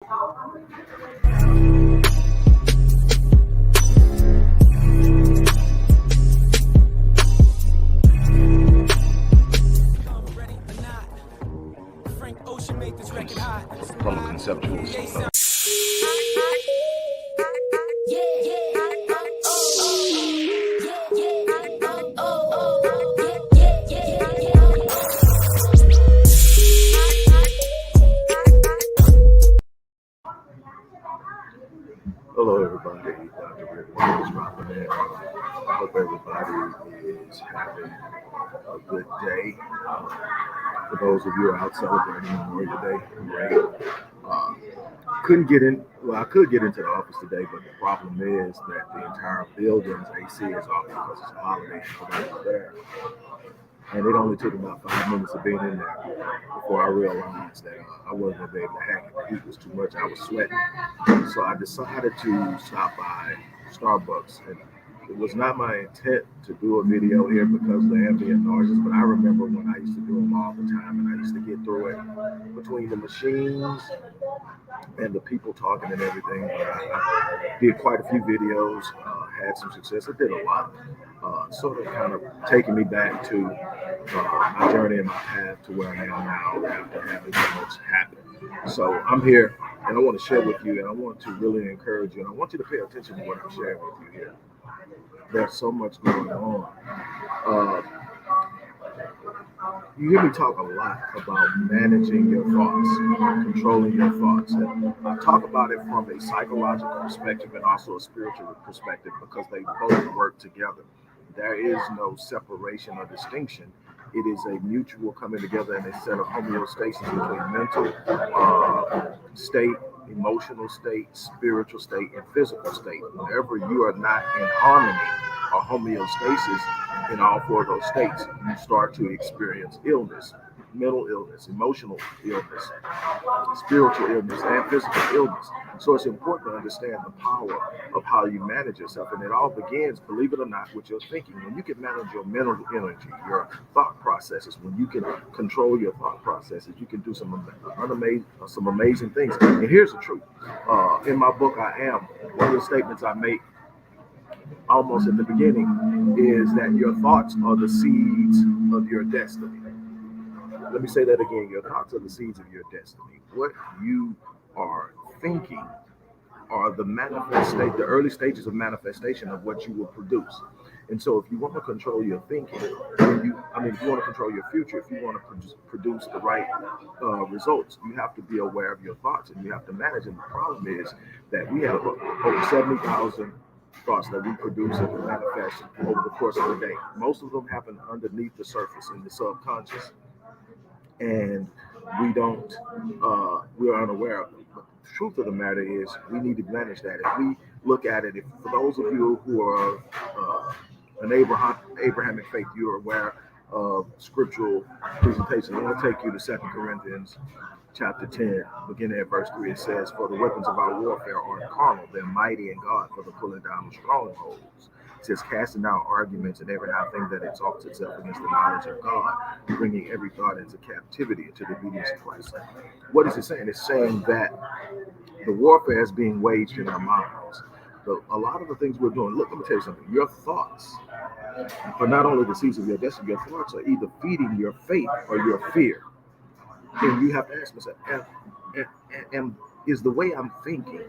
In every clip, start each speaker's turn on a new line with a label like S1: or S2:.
S1: From a conceptual standpoint. Hello, everybody. Dr. Rick Wallace dropping in. I hope everybody is having a good day. For those of you who are out celebrating Memorial Day, great. Couldn't get in. Well, I could get into the office today, but the problem is that the entire building's AC is off because it's a holiday and nobody's there. And it only took about 5 minutes of being in there before I realized that I wasn't going to be able to hack it. The heat was too much. I was sweating. So I decided to stop by Starbucks. And it was not my intent to do a video here because of the ambient noises, but I remember when I used to do them all the time, and I used to get through it between the machines and the people talking and everything. I did quite a few videos, had some success. I did a lot. Sort of kind of taking me back to my journey and my path to where I am now after having so much happen. So I'm here and I want to share with you, and I want to really encourage you, and I want you to pay attention to what I'm sharing with you here. There's so much going on. You hear me talk a lot about managing your thoughts, controlling your thoughts. And I talk about it from a psychological perspective and also a spiritual perspective because they both work together. There is no separation or distinction. It is a mutual coming together in a set of homeostasis between mental state, emotional state, spiritual state, and physical state. Whenever you are not in harmony or homeostasis in all four of those states, you start to experience illness, mental illness, emotional illness, spiritual illness, and physical illness. So it's important to understand the power of how you manage yourself. And it all begins, believe it or not, with your thinking. When you can manage your mental energy, your thought processes, when you can control your thought processes, you can do some amazing things. And here's the truth. In my book, I Am, one of the statements I make almost at the beginning is that your thoughts are the seeds of your destiny. Let me say that again. Your thoughts are the seeds of your destiny. What you are thinking are the early stages of manifestation of what you will produce. And so if you want to control your thinking, if you want to control your future, if you want to produce the right results, you have to be aware of your thoughts and you have to manage them. The problem is that we have over 70,000 thoughts that we produce and manifest over the course of the day. Most of them happen underneath the surface in the subconscious. And we're unaware of them. But the truth of the matter is we need to manage that. If we look at it, for those of you who are an Abrahamic faith, you're aware of scriptural presentation. I want to take you to 2 Corinthians chapter 10, beginning at verse 3. It says, "For the weapons of our warfare are carnal, they're mighty in God for the pulling down of strongholds." It says, "Casting down arguments and every high thing that exalts itself against the knowledge of God, bringing every thought into captivity into the obedience of Christ." What is it saying? It's saying that the warfare is being waged in our minds. A lot of the things we're doing, look, let me tell you something. Your thoughts are not only the seeds of your destiny, your thoughts are either feeding your faith or your fear. And you have to ask yourself, is the way I'm thinking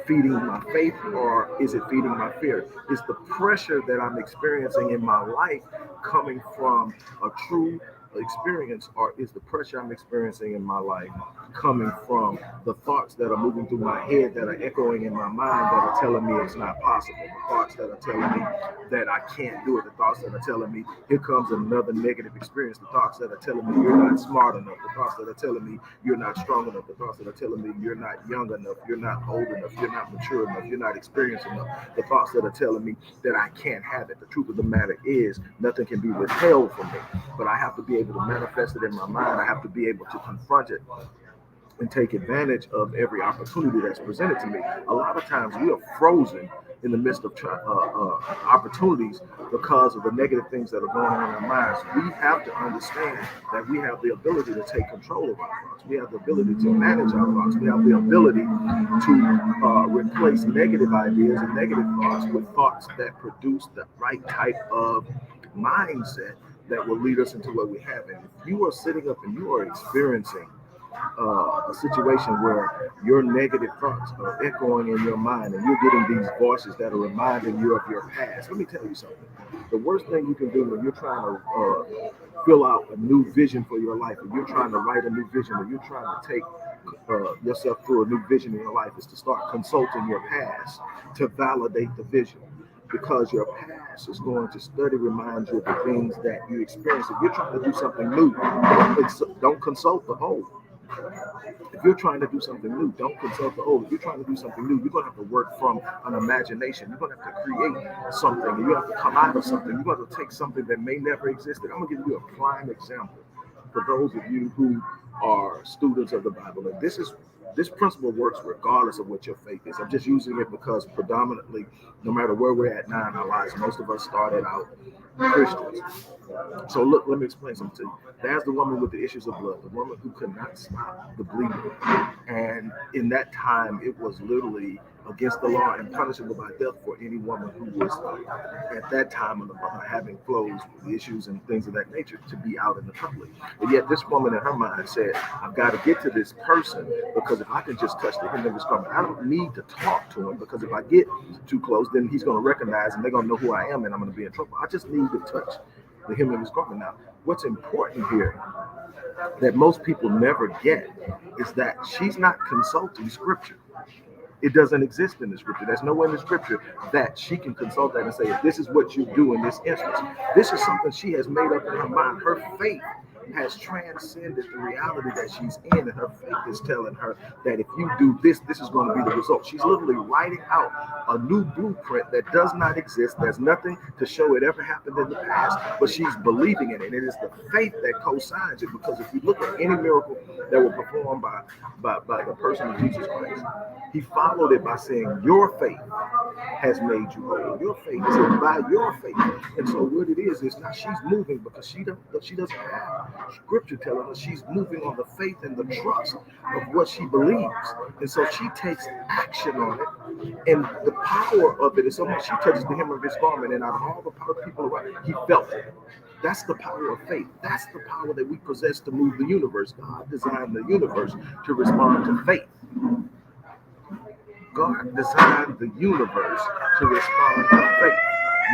S1: feeding my faith or is it feeding my fear? Is the pressure that I'm experiencing in my life coming from a true experience, or is the pressure I'm experiencing in my life coming from the thoughts that are moving through my head that are echoing in my mind that are telling me it's not possible, the thoughts that are telling me that I can't do it, the thoughts that are telling me here comes another negative experience, the thoughts that are telling me you're not smart enough, the thoughts that are telling me you're not strong enough, the thoughts that are telling me you're not young enough, you're not old enough, you're not mature enough, you're not experienced enough, the thoughts that are telling me that I can't have it. The truth of the matter is nothing can be withheld from me, but I have to be able to manifest it in my mind. I have to be able to confront it and take advantage of every opportunity that's presented to me. A lot of times we are frozen in the midst of opportunities because of the negative things that are going on in our minds. We have to understand that we have the ability to take control of our thoughts. We have the ability to manage our thoughts. We have the ability to replace negative ideas and negative thoughts with thoughts that produce the right type of mindset that will lead us into what we have. And if you are sitting up and you are experiencing a situation where your negative thoughts are echoing in your mind and you're getting these voices that are reminding you of your past, let me tell you something. The worst thing you can do when you're trying to fill out a new vision for your life, or you're trying to write a new vision, or you're trying to take yourself through a new vision in your life, is to start consulting your past to validate the vision. Because your past is going to study remind you of the things that you experienced. If you're trying to do something new, don't consult the old. If you're trying to do something new, don't consult the old. If you're trying to do something new, you're going to have to work from an imagination. You're going to have to create something. And you have to come out of something. You're going to take something that may never existed. I'm going to give you a prime example for those of you who are students of the Bible. And this principle works regardless of what your faith is. I'm just using it because predominantly, no matter where we're at now in our lives, most of us started out Christians. So look, let me explain something to you. There's the woman with the issues of blood, the woman who could not stop the bleeding. And in that time, it was literally against the law and punishable by death for any woman who was at that time having flows, issues, and things of that nature to be out in the public. But yet this woman in her mind said, I've got to get to this person because if I can just touch the hem of his garment, I don't need to talk to him because if I get too close, then he's going to recognize and they're going to know who I am and I'm going to be in trouble. I just need to touch the hem of his garment. Now, what's important here that most people never get is that she's not consulting scripture. It doesn't exist in the scripture. There's nowhere in the scripture that she can consult that and say, this is what you do in this instance. This is something she has made up in her mind. Her faith has transcended the reality that she's in, and her faith is telling her that if you do this, this is going to be the result. She's literally writing out a new blueprint that does not exist. There's nothing to show it ever happened in the past, but she's believing in it. And it is the faith that co-signs it, because if you look at any miracle that was performed by the person of Jesus Christ, he followed it by saying, your faith has made you whole. Your faith is by your faith. And so what it is now she's moving because she doesn't have scripture telling her. She's moving on the faith and the trust of what she believes. And so she takes action on it. And the power of it is so much she touches the hem of his garment, and out of all the power people around, he felt it. That's the power of faith. That's the power that we possess to move the universe. God designed the universe to respond to faith. God designed the universe to respond to faith.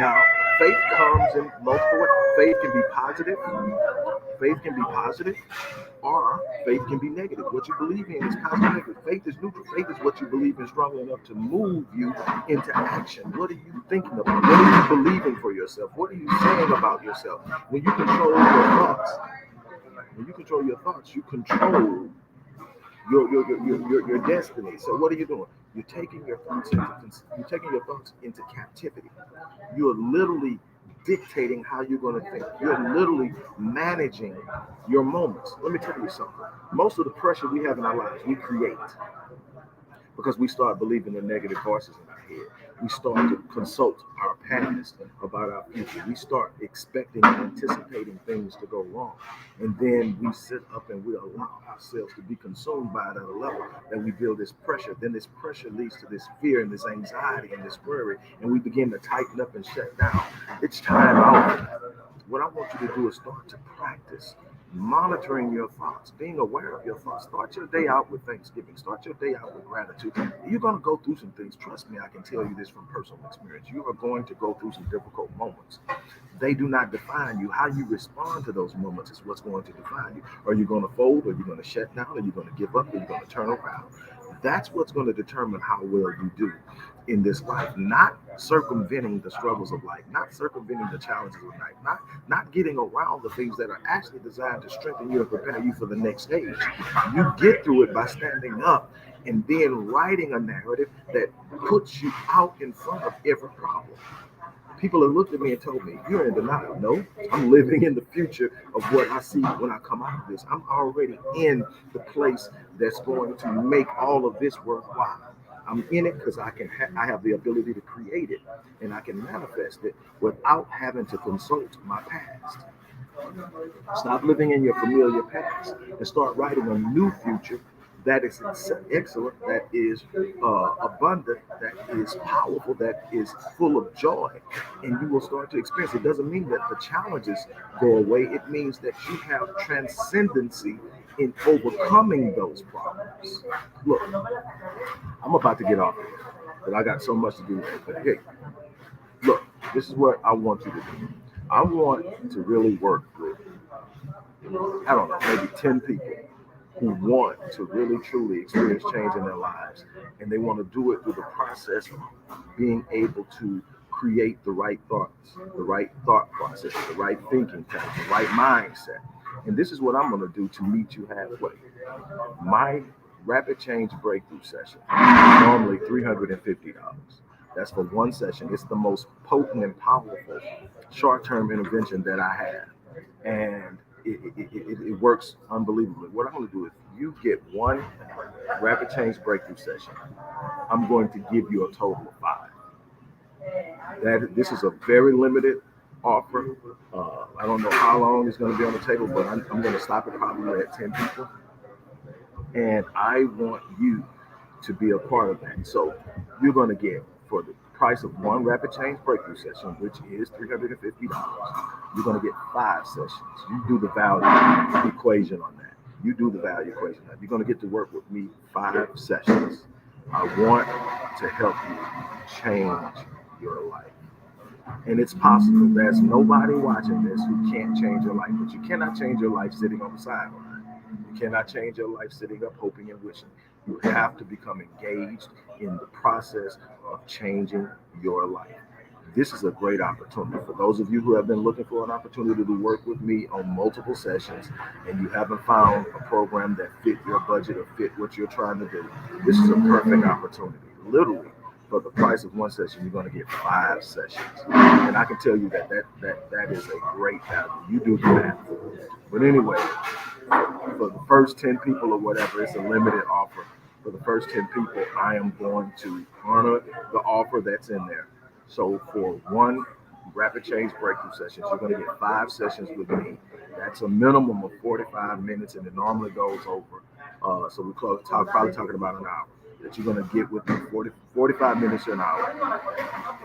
S1: Now, faith comes in multiple ways. Faith can be positive. Faith can be positive, or faith can be negative. What you believe in is positive. Faith is neutral. Faith is what you believe in strongly enough to move you into action. What are you thinking about? What are you believing for yourself? What are you saying about yourself? When you control your thoughts, you control your destiny. So what are you doing? You're taking your thoughts into captivity. You're literally dictating how you're going to think. You're literally managing your moments. Let me tell you something. Most of the pressure we have in our lives, we create because we start believing the negative voices in our head. We start to consult our past about our future. We start expecting and anticipating things to go wrong. And then we sit up and we allow ourselves to be consumed by it at a level that we build this pressure. Then this pressure leads to this fear and this anxiety and this worry. And we begin to tighten up and shut down. It's time out. What I want you to do is start to practice monitoring your thoughts, being aware of your thoughts. Start your day out with thanksgiving. Start your day out with gratitude. You're going to go through some things. Trust me, I can tell you this from personal experience. You are going to go through some difficult moments. They do not define you. How you respond to those moments is what's going to define you. Are you going to fold? Are you going to shut down? Are you going to give up? Are you going to turn around? That's what's going to determine how well you do in this life, not circumventing the struggles of life, not circumventing the challenges of life, not getting around the things that are actually designed to strengthen you and prepare you for the next stage. You get through it by standing up and then writing a narrative that puts you out in front of every problem. People have looked at me and told me, you're in denial. No, I'm living in the future of what I see when I come out of this. I'm already in the place that's going to make all of this worthwhile. I'm in it because I have the ability to create it, and I can manifest it without having to consult my past. Stop living in your familiar past and start writing a new future that is excellent, that is abundant, that is powerful, that is full of joy, and you will start to experience. It doesn't mean that the challenges go away. It means that you have transcendency in overcoming those problems. Look, I'm about to get off here, but I got so much to do today. But hey, look, this is what I want you to do. I want to really work with, I don't know, maybe 10 people who want to really truly experience change in their lives. And they want to do it through the process of being able to create the right thoughts, the right thought process, the right thinking pattern, the right mindset. And this is what I'm going to do to meet you halfway. My rapid change breakthrough session is normally $350. That's for one session. It's the most potent and powerful short-term intervention that I have. And it works unbelievably. What I'm going to do is you get one rapid change breakthrough session. I'm going to give you a total of 5. This is a very limited offer. I don't know how long it's going to be on the table, but I'm going to stop it probably at 10 people. And I want you to be a part of that. So you're going to get, for the price of one rapid change breakthrough session, which is $350, you're going to get 5 sessions. You do the value equation on that. You do the value equation on that. You're going to get to work with me 5 sessions. I want to help you change your life. And it's possible. There's nobody watching this who can't change your life, but you cannot change your life sitting on the sideline. You cannot change your life sitting up hoping and wishing. You have to become engaged in the process of changing your life. This is a great opportunity for those of you who have been looking for an opportunity to work with me on multiple sessions and you haven't found a program that fit your budget or fit what you're trying to do. This is a perfect opportunity. Literally, for the price of one session, you're going to get 5 sessions. And I can tell you that is a great value. You do the math. But anyway, for the first 10 people or whatever, it's a limited offer. For the first 10 people, I am going to honor the offer that's in there. So for one rapid change breakthrough sessions, you're going to get 5 sessions with me. That's a minimum of 45 minutes, and it normally goes over. So we're probably talking about an hour that you're going to get with me, 45 minutes to an hour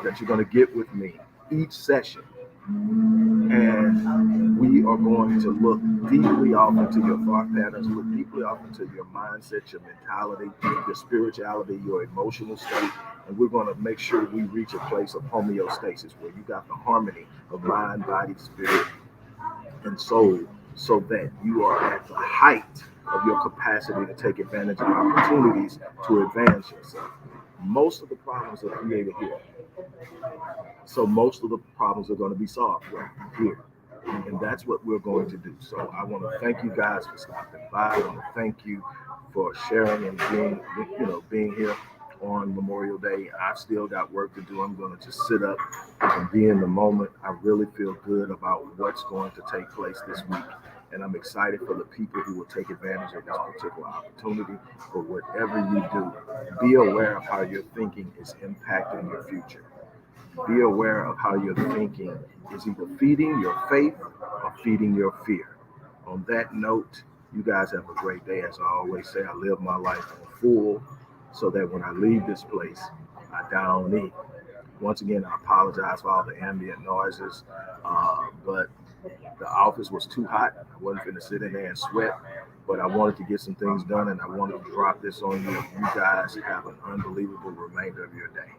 S1: that you're going to get with me each session. And we are going to look deeply off into your thought patterns, look deeply off into your mindset, your mentality, your spirituality, your emotional state. And we're going to make sure we reach a place of homeostasis where you got the harmony of mind, body, spirit, and soul, so that you are at the height of your capacity to take advantage of opportunities to advance yourself. Most of the problems are created here. So most of the problems are going to be solved right here. And that's what we're going to do. So I want to thank you guys for stopping by. I want to thank you for sharing and being here on Memorial Day. I've still got work to do. I'm going to just sit up and be in the moment. I really feel good about what's going to take place this week. And I'm excited for the people who will take advantage of this particular opportunity. But whatever you do, be aware of how your thinking is impacting your future. Be aware of how your thinking is either feeding your faith or feeding your fear. On that note, you guys have a great day. As I always say, I live my life on full so that when I leave this place, I don't eat. Once again, I apologize for all the ambient noises, but the office was too hot. I wasn't going to sit in there and sweat, but I wanted to get some things done, and I wanted to drop this on you. You guys have an unbelievable remainder of your day.